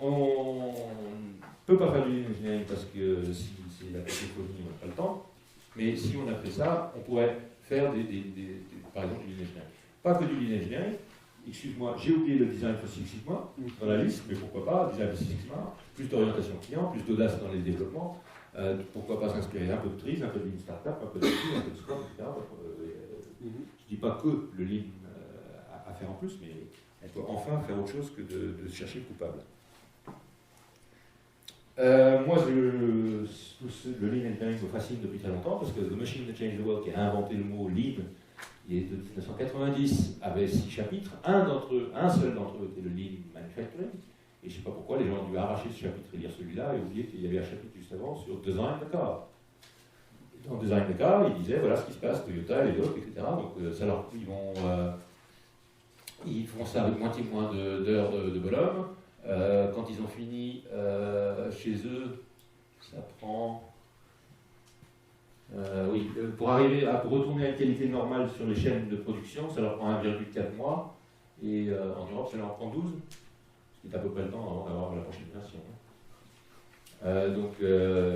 on ne peut pas faire du lean engineering parce que si c'est la cacophonie, on n'a pas le temps. Mais si on a fait ça, on pourrait faire par exemple du lean engineering. Pas que du lean engineering. Excuse-moi, j'ai oublié le design for Six Sigma dans la liste, mais pourquoi pas, design for Six Sigma, plus d'orientation client, plus d'audace dans les développements, pourquoi pas s'inspirer un peu de Trees, un peu de Lean Startup, un peu de Scrum, un peu de Scrum, etc. Je ne dis pas que le Lean à faire en plus, mais on peut enfin faire autre chose que de chercher le coupable. Moi, le Lean Engineering me fascine depuis très longtemps, parce que The Machine That Changed the World, qui a inventé le mot Lean, il est de 1990, avait 6 chapitres. Un seul d'entre eux était le Lean Manufacturing. Et je ne sais pas pourquoi les gens ont dû arracher ce chapitre et lire celui-là et oublier qu'il y avait un chapitre juste avant sur Design the Car. Dans Design the Car, ils disaient voilà ce qui se passe, Toyota, les autres, etc. Donc ils font ça avec moitié moins d'heures de bonhomme. Quand ils ont fini chez eux, ça prend. Pour retourner à une qualité normale sur les chaînes de production, ça leur prend 1,4 mois, et en Europe, ça leur prend 12, ce qui est à peu près le temps avant d'avoir la prochaine version.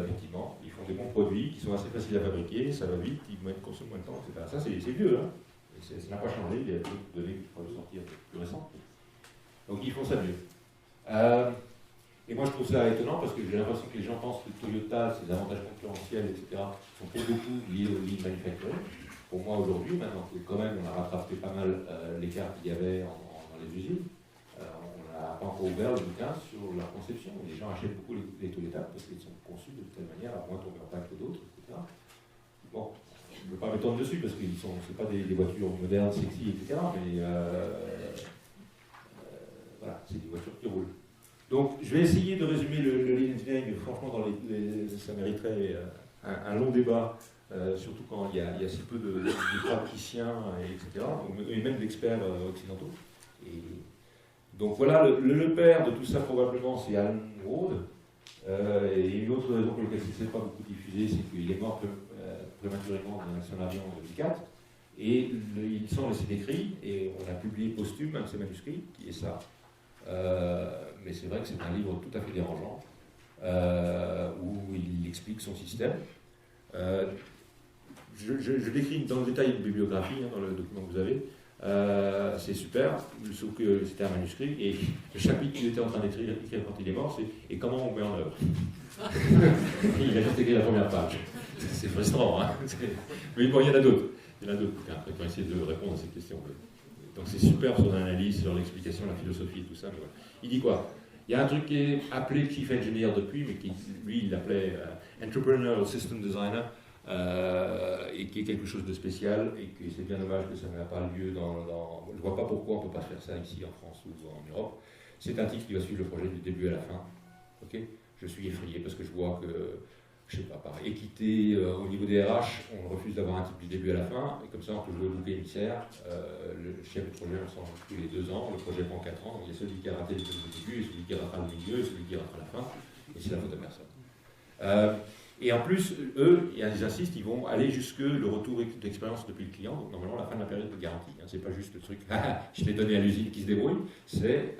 Effectivement, ils font des bons produits qui sont assez faciles à fabriquer, ça va vite, ils consomment moins de temps, etc. Ça, c'est vieux, hein. Ça n'a pas changé, il y a d'autres données qui pourraient sortir plus récentes. Donc, ils font ça mieux. Et moi, je trouve ça étonnant parce que j'ai l'impression que les gens pensent que Toyota, ses avantages concurrentiels, etc., sont pour beaucoup liés au lean manufacturing. Pour moi, aujourd'hui, maintenant que quand même on a rattrapé pas mal l'écart qu'il y avait dans les usines, on n'a pas encore ouvert le bouquin sur la conception. Les gens achètent beaucoup les Toyota parce qu'ils sont conçus de telle manière à moins tomber en panne que d'autres, etc. Bon, je ne veux pas m'étendre dessus parce que c'est pas des voitures modernes, sexy, etc., mais voilà, c'est des voitures qui roulent. Donc, je vais essayer de résumer le lean engineering. Franchement, ça mériterait un long débat, surtout quand il y a si peu de praticiens, etc., et même d'experts occidentaux. Et donc voilà, le père de tout ça, probablement, c'est Alan Ward. Et une autre raison pour laquelle il ne s'est pas beaucoup diffusé, c'est qu'il est mort prématurément dans son avion en 2004. Et il s'en laissé écrit, et on a publié posthume un de ses manuscrits, qui est ça. Mais c'est vrai que c'est un livre tout à fait dérangeant, où il explique son système. Je décris dans le détail une bibliographie, dans le document que vous avez. C'est super, sauf que c'était un manuscrit, et le chapitre qu'il était en train d'écrire quand il est mort, c'est « Et comment on met en œuvre ?» Il a juste écrit la première page. C'est frustrant, hein. Mais bon, il y en a d'autres. Il y en a d'autres qui ont essayé de répondre à ces questions. Donc c'est super sur l'analyse, sur l'explication, la philosophie, tout ça. Mais voilà. Il dit quoi? Il y a un truc qui est appelé Chief Engineer depuis, mais qui, lui, il l'appelait Entrepreneurial System Designer, et qui est quelque chose de spécial, et que c'est bien dommage que ça n'a pas lieu dans... Je ne vois pas pourquoi on ne peut pas faire ça ici en France ou en Europe. C'est un type qui va suivre le projet du début à la fin. Okay, je suis effrayé parce que je vois que, je ne sais pas, par équité au niveau des RH, on refuse d'avoir un type du début à la fin, et comme ça on peut jouer au bouc émissaire. Le chef de projet, on s'en tous les 2 ans, le projet prend 4 ans, donc il y a celui qui a raté le début, et celui qui ratera le milieu, et celui qui ratera la fin, et c'est la faute de personne. Et en plus, eux, ils insistent, ils vont aller jusque le retour d'expérience depuis le client, donc normalement la fin de la période de garantie. Hein, c'est pas juste le truc, je l'ai donné à l'usine qui se débrouille, c'est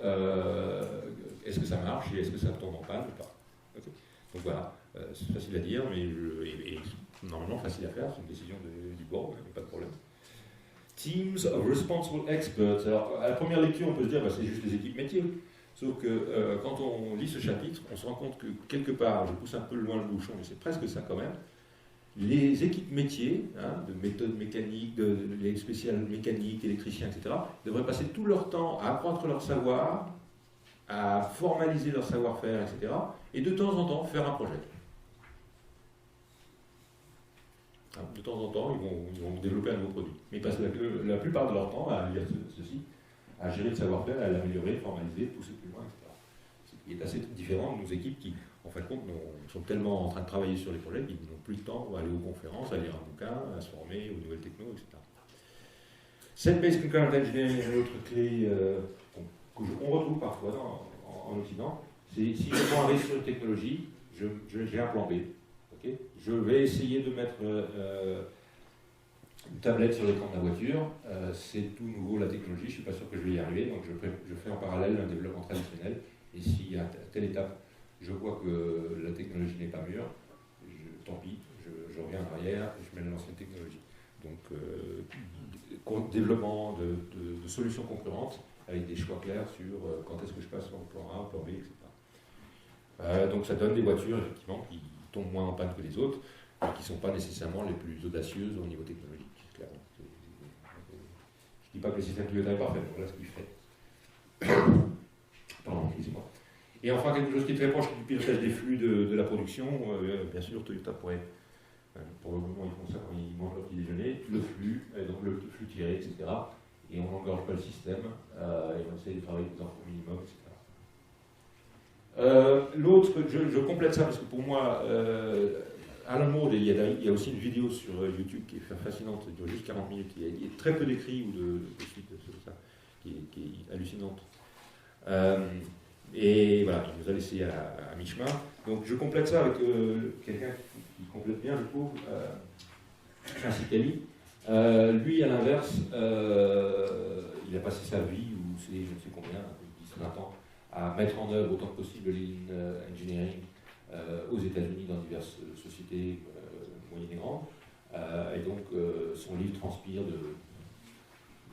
est-ce que ça marche et est-ce que ça tombe en panne ou pas. Okay. Donc voilà, c'est facile à dire, mais et normalement facile à faire, c'est une décision du board, pas de problème. Teams of Responsible Experts. Alors, à la première lecture, on peut se dire, c'est juste les équipes métiers. Sauf que quand on lit ce chapitre, on se rend compte que quelque part, je pousse un peu loin le bouchon, mais c'est presque ça quand même, les équipes métiers, de méthodes mécaniques, les spéciales mécaniques, électriciens, etc., devraient passer tout leur temps à apprendre leur savoir, à formaliser leur savoir-faire, etc., et de temps en temps faire un projet. De temps en temps, ils vont développer un nouveau produit. Mais ils passent la plupart de leur temps à lire ceci, à gérer le savoir-faire, à l'améliorer, formaliser, pousser plus loin, etc. Ce qui est assez différent de nos équipes qui, en fin de compte, sont tellement en train de travailler sur les projets qu'ils n'ont plus le temps d'aller aux conférences, à lire un bouquin, à se former aux nouvelles techno, etc. Set-Based Concurrent Engineering est une autre clé qu'on retrouve parfois en Occident. C'est si je prends un risque sur une technologie, j'ai un plan B. Okay, je vais essayer de mettre une tablette sur l'écran de la voiture. C'est tout nouveau la technologie, je ne suis pas sûr que je vais y arriver, donc je fais en parallèle un développement traditionnel Et si à telle étape, je vois que la technologie n'est pas mûre, tant pis, je reviens en arrière et je mets l'ancienne technologie. Donc, développement de solutions concurrentes avec des choix clairs sur quand est-ce que je passe au plan A, au plan B, etc. Donc ça donne des voitures, effectivement, qui tombent moins en panne que les autres, mais qui ne sont pas nécessairement les plus audacieuses au niveau technologique. Clairement. Je ne dis pas que le système pilotage est parfait, mais voilà ce qu'il fait. Pardon, excusez-moi. Et enfin, quelque chose qui est très proche du pilotage des flux de la production, bien sûr, Toyota pourrait, pour le moment, ils font ça quand ils mangent leur petit déjeuner, le flux, donc le flux tiré, etc. Et on n'engorge pas le système, et on essaie de travailler des infos minimum, etc. L'autre, je complète ça parce que pour moi, Alan Moore, il y a aussi une vidéo sur YouTube qui est fascinante, qui dure juste 40 minutes, il y a très peu d'écrits ou de suite sur ça, qui est hallucinante. Et voilà, il nous a laissé à mi-chemin. Donc je complète ça avec quelqu'un qui complète bien, je trouve, Francis Kelly. Lui, à l'inverse, il a passé sa vie, ou c'est je ne sais combien, 10-20 ans, à mettre en œuvre autant que possible le lean engineering aux États-Unis dans diverses sociétés moyennes et grandes. Et donc son livre transpire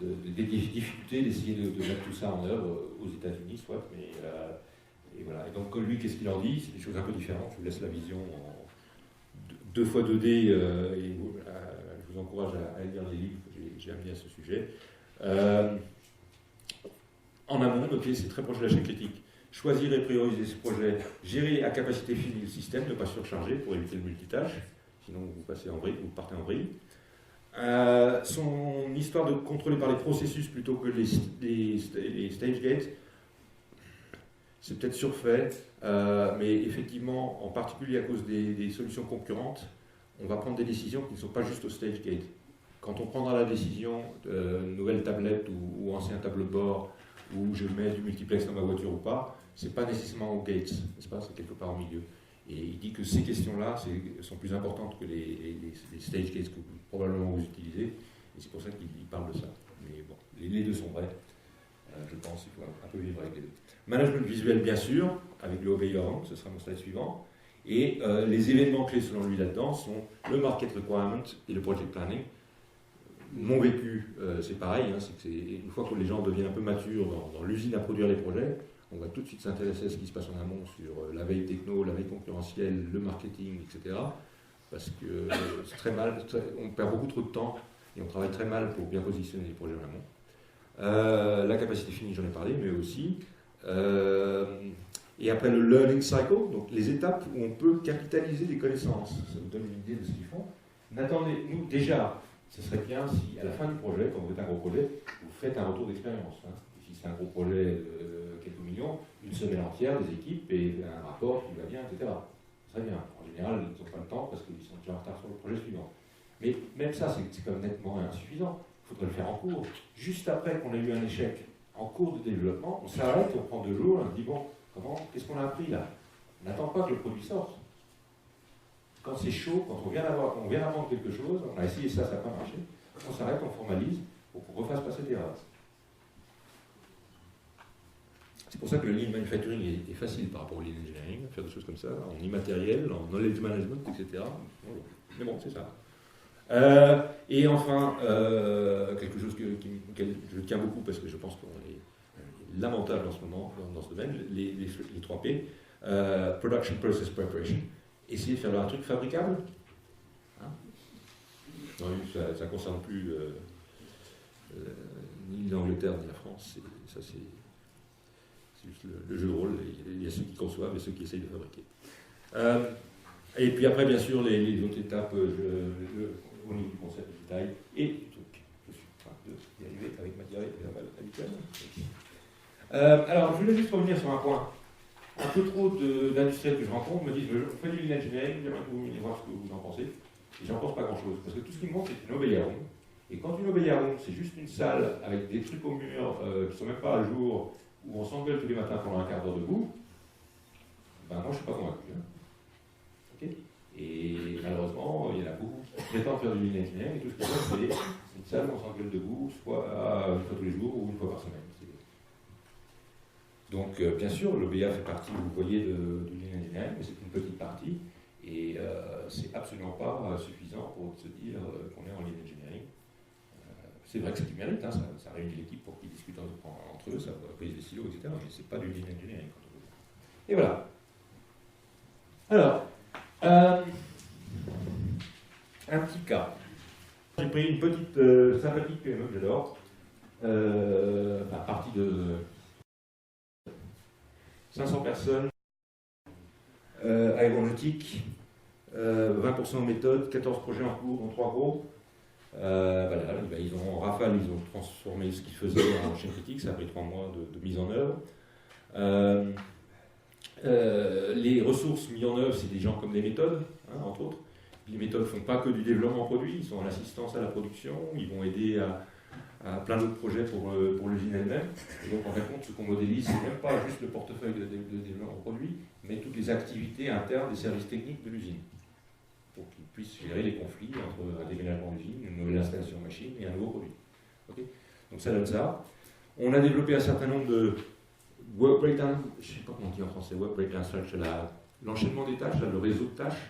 des difficultés d'essayer de mettre tout ça en œuvre aux États-Unis, soit, mais et voilà. Et donc lui, qu'est-ce qu'il leur dit? C'est des choses un peu différentes. Je vous laisse la vision en 2x2D et je vous encourage à lire les livres que j'ai amenés à ce sujet. En amont, notez, c'est très proche de la chaîne critique. Choisir et prioriser ce projet, gérer à capacité finie le système, ne pas surcharger pour éviter le multitâche, sinon vous passez en vrille, vous partez en vrille. Son histoire de contrôler par les processus plutôt que les stage gates, c'est peut-être surfait, mais effectivement, en particulier à cause des solutions concurrentes, on va prendre des décisions qui ne sont pas juste au stage gate. Quand on prendra la décision nouvelle tablette ou ancien tableau de bord, où je mets du multiplex dans ma voiture ou pas, c'est pas nécessairement au gates, n'est-ce pas? C'est quelque part au milieu. Et il dit que ces questions-là sont plus importantes que les stage gates que probablement vous utilisez, et c'est pour ça qu'il parle de ça. Mais bon, les deux sont vrais. Je pense qu'il faut un peu vivre avec les deux. Management visuel, bien sûr, avec le obéissant, ce sera mon slide suivant. Et les événements clés selon lui là-dedans sont le market requirement et le project planning. Mon vécu, c'est pareil, hein, c'est que une fois que les gens deviennent un peu matures dans l'usine à produire les projets, on va tout de suite s'intéresser à ce qui se passe en amont sur la veille techno, la veille concurrentielle, le marketing, etc. Parce que c'est très mal, on perd beaucoup trop de temps et on travaille très mal pour bien positionner les projets en amont. La capacité finie, j'en ai parlé, mais aussi. Et après le learning cycle, donc les étapes où on peut capitaliser des connaissances. Ça vous donne une idée de ce qu'ils font. N'attendez, nous, déjà, ce serait bien si, à la fin du projet, quand vous faites un gros projet, vous faites un retour d'expérience. Hein. Si c'est un gros projet de quelques millions, une semaine entière des équipes et un rapport qui va bien, etc. Très bien. En général, ils n'ont pas le temps parce qu'ils sont déjà en retard sur le projet suivant. Mais même ça, c'est quand même nettement insuffisant. Il faudrait le faire en cours. Juste après qu'on ait eu un échec en cours de développement, on s'arrête, on prend 2 jours, on se dit bon, qu'est-ce qu'on a appris là? On n'attend pas que le produit sorte. Quand c'est chaud, quand on vient d'apprendre quelque chose, on a essayé ça, ça n'a pas marché, on s'arrête, on formalise pour qu'on refasse pas cette erreur. C'est pour ça que le lean manufacturing est facile par rapport au lean engineering, faire des choses comme ça, en immatériel, en knowledge management, etc. Mais bon, c'est ça. Et enfin, quelque chose auquel je tiens beaucoup parce que je pense qu'on est lamentable en ce moment dans ce domaine, les 3 P, Production Process Preparation. Essayer de faire un truc fabricable. Hein, non, ça ne concerne plus ni l'Angleterre ni la France. Ça, c'est juste le jeu de rôle. Il y a ceux qui conçoivent et ceux qui essayent de fabriquer. Et puis après, bien sûr, les autres étapes au niveau du concept, du détail et du truc. Je suis en train d'y arriver avec ma diarrhée habituelle. Alors, je voulais juste revenir sur un point. Un peu trop d'industriels que je rencontre me disent on fait du lean engineering, j'aimerais que vous venez voir ce que vous en pensez. Et j'en pense pas grand-chose. Parce que tout ce qui me montre, c'est une obélière ronde. Et quand une obélière ronde, c'est juste une salle avec des trucs au mur qui ne sont même pas à jour, où on s'engueule tous les matins pendant un quart d'heure debout, ben moi je ne suis pas convaincu. Hein. Okay, et malheureusement, il y en a beaucoup qui prétendent faire du lean engineering et tout ce qu'ils font, c'est une salle où on s'engueule debout, soit une fois tous les jours ou une fois par semaine. Donc, bien sûr, l'OBA fait partie, vous voyez, du Lean Engineering, mais c'est une petite partie, et c'est absolument pas suffisant pour se dire qu'on est en Lean Engineering. C'est vrai que c'est du mérite, hein, ça réunit l'équipe pour qu'ils discutent entre eux, ça brise les silos, etc., mais c'est pas du Lean Engineering. Et voilà. Alors, un petit cas. J'ai pris une petite sympathique PME que j'adore, partie de 500 personnes, aéronautique, 20% en méthode, 14 projets en cours, dont 3 gros. Voilà, ils ont, en rafale, ils ont transformé ce qu'ils faisaient en chaîne critique, ça a pris 3 mois de mise en œuvre. Les ressources mises en œuvre, c'est des gens comme des méthodes, hein, entre autres. Les méthodes ne font pas que du développement produit, ils sont en assistance à la production, ils vont aider à plein d'autres projets pour l'usine elle-même. Et donc en fin de compte, ce qu'on modélise, c'est même pas juste le portefeuille de développement produit, mais toutes les activités internes des services techniques de l'usine, pour qu'ils puissent gérer les conflits entre un déménagement d'usine, une nouvelle installation machine et un nouveau produit. Okay, donc ça donne ça. On a développé un certain nombre de work breakdown, je ne sais pas comment on dit en français, work breakdown structure, l'enchaînement des tâches, le réseau de tâches.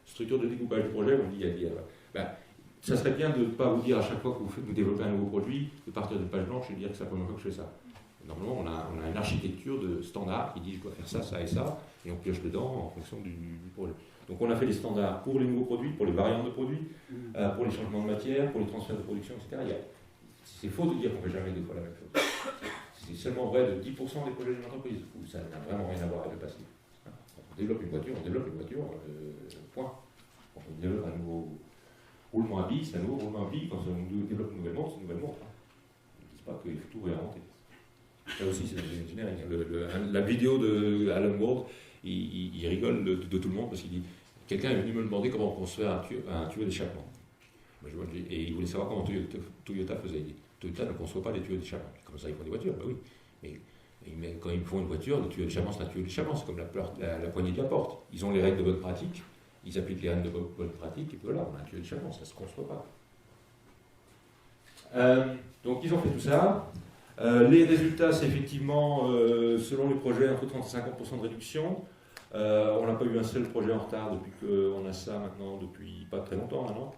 Structure de découpage du projet, on dit ça serait bien de ne pas vous dire à chaque fois que vous développez un nouveau produit, de partir de page blanche et de dire que c'est la première fois que je fais ça. Normalement, on a une architecture de standard qui dit je dois faire ça, ça et ça, et on pioche dedans en fonction du projet. Donc on a fait des standards pour les nouveaux produits, pour les variantes de produits, pour les changements de matière, pour les transferts de production, etc. C'est faux de dire qu'on ne fait jamais deux fois la même chose. C'est seulement vrai de 10% des projets d'une entreprise, où ça n'a vraiment rien à voir avec le passé. On développe une voiture, point. Quand on développe un nouveau roulement à billes, c'est un nouveau roulement à billes. Quand on développe une nouvelle montre, c'est une nouvelle montre. Ils ne disent pas qu'il faut tout réinventer. Ça aussi, c'est l'ingénierie. La vidéo de Alan Ward, il rigole de tout le monde parce qu'il dit quelqu'un est venu me demander comment construire un tuyau d'échappement. Et il voulait savoir comment Toyota faisait. Il dit Toyota ne conçoit pas les tuyaux d'échappement. Comme ça, ils font des voitures. Ben oui. Mais quand ils font une voiture, le tuyau d'échappement, c'est un tuyau d'échappement. C'est comme la poignée de la porte. Ils ont les règles de bonne pratique. Ils appliquent les règles de bonne pratique. Et puis voilà, on a un tuyau d'échappement. Ça ne se conçoit pas. Donc, ils ont fait tout ça. Les résultats, c'est effectivement, selon les projets, entre 30 et 50% de réduction. On n'a pas eu un seul projet en retard depuis qu'on a ça maintenant, depuis pas très longtemps maintenant.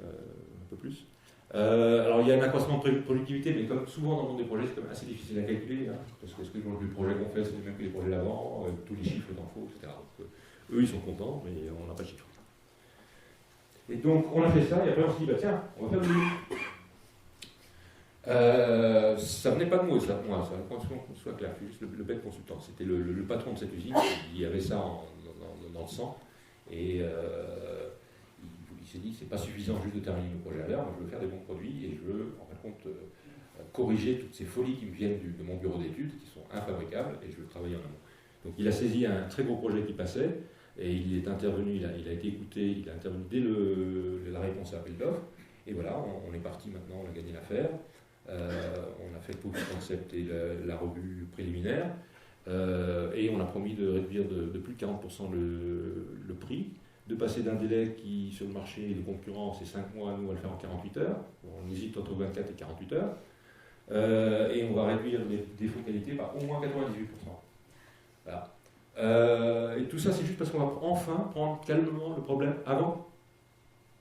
Un peu plus. Alors il y a un accroissement de productivité, mais comme souvent dans le monde des projets, c'est quand même assez difficile à calculer, hein, parce que les projets qu'on fait, c'est les mêmes que les projets d'avant, tous les chiffres d'en faux, etc. Donc, eux, ils sont contents, mais on n'a pas de chiffres. Et donc, on a fait ça, et après on s'est dit, bah tiens, on va faire du ça venait pas de moi, ça, qu'on soit clair, juste le bête consultant. C'était le patron de cette usine qui avait ça dans le sang, et il s'est dit c'est pas suffisant juste de terminer le projet à l'heure, moi je veux faire des bons produits et je veux en fin de compte corriger toutes ces folies qui me viennent de mon bureau d'études, qui sont infabricables, et je veux travailler en amont. Donc il a saisi un très gros projet qui passait, et il est intervenu, il a été écouté, il a intervenu dès la réponse à l'appel d'offres, et voilà, on est parti maintenant, on a gagné l'affaire. On a fait le concept et la revue préliminaire, et on a promis de réduire de plus de 40% le prix, de passer d'un délai qui sur le marché de concurrence c'est 5 mois, nous on va le faire en 48 heures, on hésite entre 24 et 48 heures, et on va réduire les défauts de qualité par au moins 98%. Voilà. Et tout ça c'est juste parce qu'on va enfin prendre calmement le problème avant,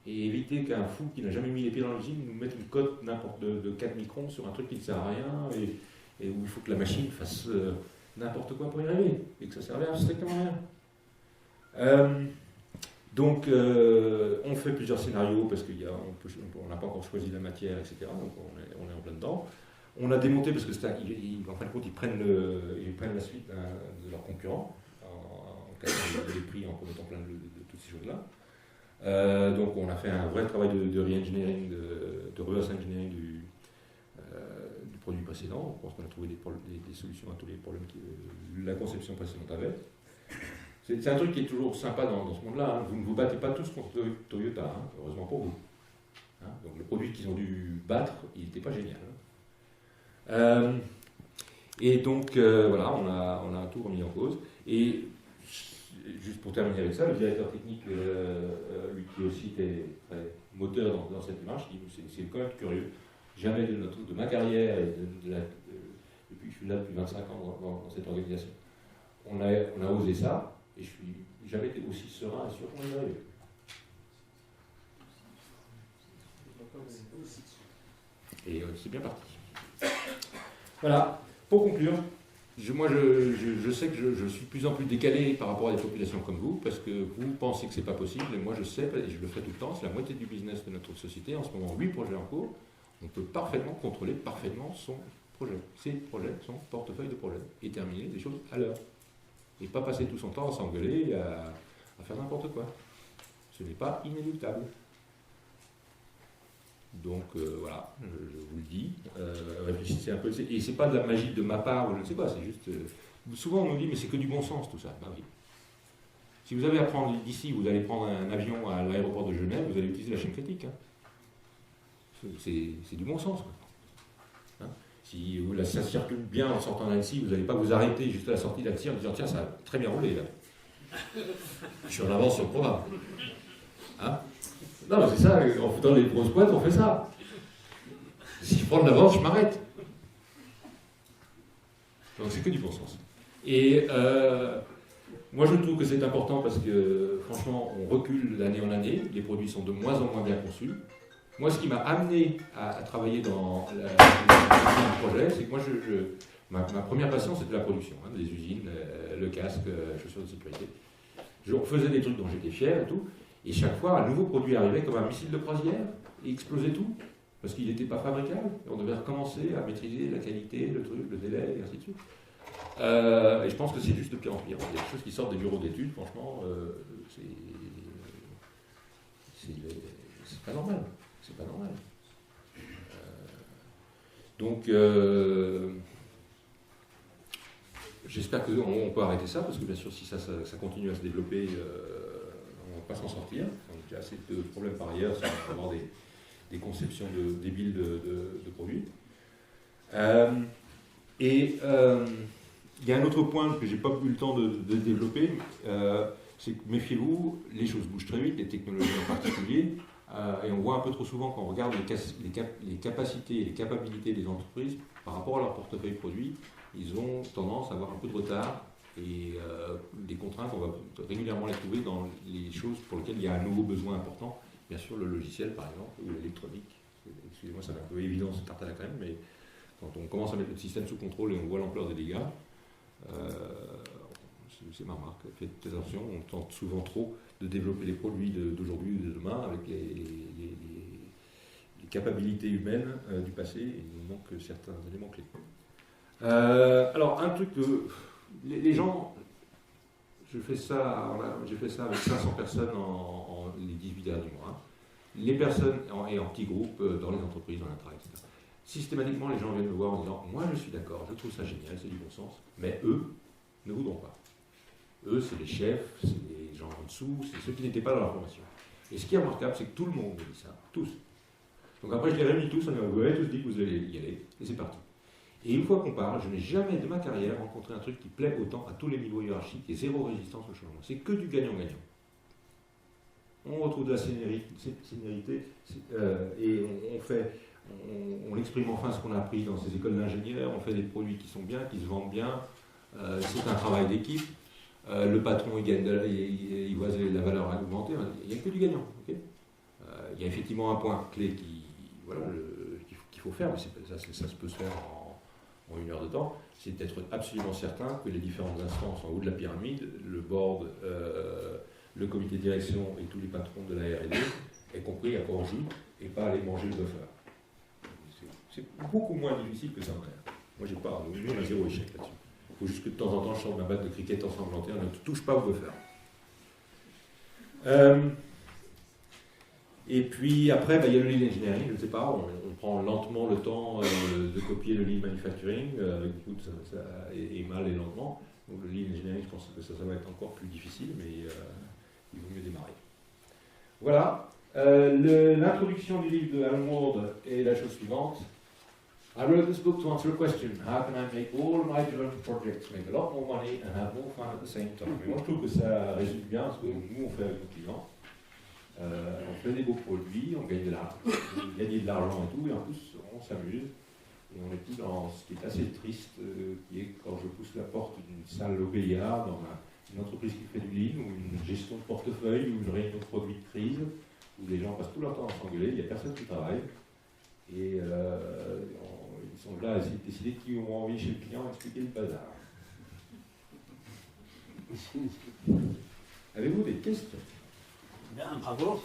et éviter qu'un fou qui n'a jamais mis les pieds dans l'usine nous mette une cote n'importe de 4 microns sur un truc qui ne sert à rien et où il faut que la machine fasse n'importe quoi pour y arriver et que ça ne serve à strictement rien. Donc on fait plusieurs scénarios parce qu'on n'a pas encore choisi la matière, etc. Donc on est en plein dedans. On a démonté parce que en fin de compte ils prennent la suite de leurs concurrents en cassant les prix, en mettant plein de toutes ces choses-là. Donc on a fait un vrai travail de re-engineering, de reverse engineering du produit précédent. Je pense qu'on a trouvé des solutions à tous les problèmes que la conception précédente avait. C'est un truc qui est toujours sympa dans ce monde-là. Hein. Vous ne vous battez pas tous contre Toyota, hein, heureusement pour vous. Hein. Donc le produit qu'ils ont dû battre, il n'était pas génial. Hein. Et donc voilà, on a tout remis en cause. Et juste pour terminer avec ça, le directeur technique, lui qui aussi était très moteur dans cette démarche, c'est quand même curieux. Jamais de ma carrière, et depuis que je suis là depuis 25 ans dans cette organisation, on a osé ça, et je suis jamais été aussi serein et sûr qu'on y arrive. Et c'est bien parti. Voilà, pour conclure, je sais que je suis de plus en plus décalé par rapport à des populations comme vous, parce que vous pensez que c'est pas possible, et moi je sais, et je le fais tout le temps, c'est la moitié du business de notre société, en ce moment 8 projets en cours, on peut parfaitement contrôler parfaitement son projet, ses projets, son portefeuille de projets, et terminer des choses à l'heure. Et pas passer tout son temps à s'engueuler et à faire n'importe quoi. Ce n'est pas inéluctable. Donc voilà, je vous le dis, réfléchissez un peu. Et c'est pas de la magie de ma part, ou je ne sais pas, c'est juste. Souvent on nous dit, mais c'est que du bon sens tout ça. Bah oui. Si vous avez à prendre d'ici, vous allez prendre un avion à l'aéroport de Genève, vous allez utiliser la chaîne critique. Hein. C'est du bon sens. Hein. Si ça circule bien en sortant d'Annecy, vous n'allez pas vous arrêter juste à la sortie d'Annecy en disant tiens, ça a très bien roulé là. Je suis en avance sur le programme. Hein. Non, mais c'est ça, en foutant les grosses boîtes, on fait ça. Si je prends de l'avance, je m'arrête. Donc c'est que du bon sens. Et moi je trouve que c'est important parce que franchement, on recule d'année en année, les produits sont de moins en moins bien conçus. Moi, ce qui m'a amené à travailler dans le projet, c'est que moi, ma première passion, c'était la production, hein, des usines, le casque, chaussures de sécurité. Je faisais des trucs dont j'étais fier et tout. Et chaque fois, un nouveau produit arrivait comme un missile de croisière et explosait tout, parce qu'il n'était pas fabricable. Et on devait recommencer à maîtriser la qualité, le truc, le délai, et ainsi de suite. Et je pense que c'est juste de pire en pire. Il y a des choses qui sortent des bureaux d'études, franchement, c'est pas normal. C'est pas normal. Donc, j'espère qu'on peut arrêter ça, parce que bien sûr, si ça continue à se développer, on ne va pas s'en sortir. On a déjà assez de problèmes par ailleurs, ça va avoir des conceptions débiles de produits. Il y a un autre point que je n'ai pas eu le temps de développer, c'est que méfiez-vous, les choses bougent très vite, les technologies en particulier, et on voit un peu trop souvent quand on regarde les capacités et les capacités des entreprises par rapport à leur portefeuille produit, ils ont tendance à avoir un peu de retard et des contraintes, on va régulièrement les trouver dans les choses pour lesquelles il y a un nouveau besoin important. Bien sûr, le logiciel, par exemple, ou l'électronique. Excusez-moi, c'est un peu évident, c'est tarte à la crème, mais quand on commence à mettre le système sous contrôle et on voit l'ampleur des dégâts, c'est ma remarque. Faites attention, on tente souvent trop de développer les produits d'aujourd'hui ou de demain avec les capacités humaines du passé, et il nous manque certains éléments clés. Alors, un truc que les gens, j'ai fait ça avec 500 personnes en les 18 derniers mois. Hein. Les personnes, et en petits groupes, dans les entreprises, dans l'intra, etc. Systématiquement, les gens viennent me voir en disant « Moi, je suis d'accord, je trouve ça génial, c'est du bon sens, mais eux ne voudront pas. Eux, c'est les chefs, c'est les gens en dessous, c'est ceux qui n'étaient pas dans la formation. » Et ce qui est remarquable, c'est que tout le monde me dit ça, tous. Donc après, je les réunis tous, vous avez tous dit que vous allez y aller, et c'est parti. Et une fois qu'on parle, je n'ai jamais de ma carrière rencontré un truc qui plaît autant à tous les niveaux hiérarchiques et zéro résistance au changement. C'est que du gagnant-gagnant. On retrouve de la sénérité et on exprime enfin ce qu'on a appris dans ces écoles d'ingénieurs, on fait des produits qui sont bien, qui se vendent bien, c'est un travail d'équipe, le patron il voit la valeur augmenter, il n'y a que du gagnant. Okay, il y a effectivement un point clé qu'il faut faire, mais ça se peut se faire en 1 heure de temps, c'est d'être absolument certain que les différentes instances en haut de la pyramide, le board, le comité de direction et tous les patrons de la R&D aient compris à quoi on joue et pas aller manger le buffer. C'est beaucoup moins difficile que ça en a l'air. Moi, nous, on a zéro échec là-dessus. Il faut juste que de temps en temps, je sorte ma batte de cricket ensanglantée, on ne touche pas au buffer. Et puis après, il y a le lean engineering, je ne sais pas, on prend lentement le temps de copier le lean manufacturing, avec beaucoup et mal et lentement. Donc le lean engineering, je pense que ça va être encore plus difficile, mais il vaut mieux démarrer. Voilà, l'introduction du livre de Alan Ward est la chose suivante. I wrote this book to answer a question. How can I make all my development projects make a lot more money and have more fun at the same time? Et moi, je trouve que ça résume bien ce que nous, on fait avec nos clients. On fait des beaux produits, on gagne de l'argent et tout, et en plus, on on s'amuse. Et on est tout dans ce qui est assez triste, qui est quand je pousse la porte d'une salle OBIA dans une entreprise qui fait du lean, ou une gestion de portefeuille, ou une réunion de produits de crise, où les gens passent tout leur temps à s'engueuler, il n'y a personne qui travaille. Et ils sont là à essayer de décider qui ont envie chez le client d'expliquer le bazar. Avez-vous des questions? Bien, bravo.